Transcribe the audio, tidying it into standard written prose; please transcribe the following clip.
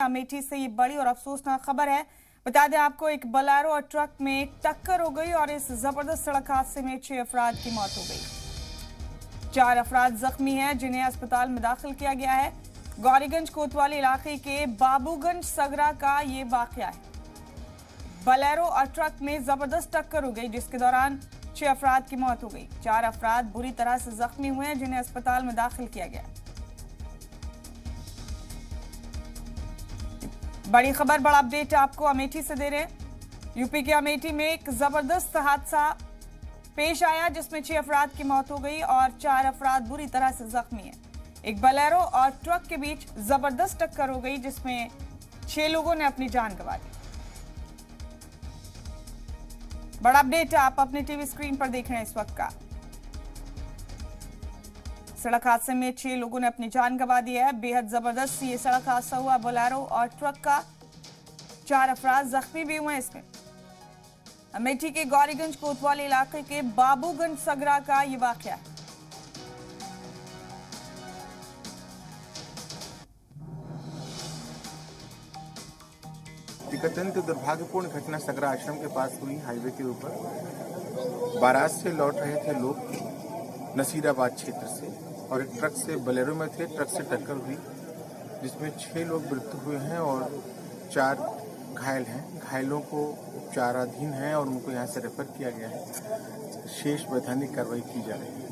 अमेठी से ये बड़ी और अफसोसनाक खबर है। बता दें आपको, एक बोलेरो और ट्रक में टक्कर हो गई और इस जबरदस्त सड़क हादसे में 6 अफराद की मौत हो गई। 4 अफराद जख्मी हैं जिन्हें अस्पताल में दाखिल किया गया है। गौरीगंज कोतवाली इलाके के बाबूगंज सगरा का ये वाकया है। बोलेरो और ट्रक में जबरदस्त टक्कर हो गई जिसके दौरान 6 अफराद की मौत हो गई। 4 अफराद बुरी तरह से जख्मी हुए हैं जिन्हें अस्पताल में दाखिल किया गया है। बड़ी खबर, बड़ा अपडेट आपको अमेठी से दे रहे हैं। यूपी के अमेठी में एक जबरदस्त हादसा पेश आया जिसमें 6 अफराद की मौत हो गई और 4 अफराद बुरी तरह से जख्मी हैं। एक बोलेरो और ट्रक के बीच जबरदस्त टक्कर हो गई जिसमें 6 लोगों ने अपनी जान गंवा दी। बड़ा अपडेट आप अपने टीवी स्क्रीन पर देख रहे हैं इस वक्त का। सड़क हादसे में 6 लोगों ने अपनी जान गंवा दी है। बेहद जबरदस्त ये सड़क हादसा हुआ बोलेरो और ट्रक का। 4 अफराद जख्मी भी हुए हैं इसमें। अमेठी के गौरीगंज कोतवाली इलाके के बाबूगंज सगरा का ये वाकया है। एक अत्यंत दुर्भाग्यपूर्ण घटना सगरा आश्रम के पास हुई। हाईवे के ऊपर बारात से लौट रहे थे लोग नसीराबाद क्षेत्र से और एक ट्रक से, बोलेरो में थे, ट्रक से टक्कर हुई जिसमें 6 लोग मृत्यु हुए हैं और 4 घायल हैं। घायलों को उपचाराधीन हैं और उनको यहाँ से रेफर किया गया है। शेष वैधानिक कार्रवाई की जा रही है।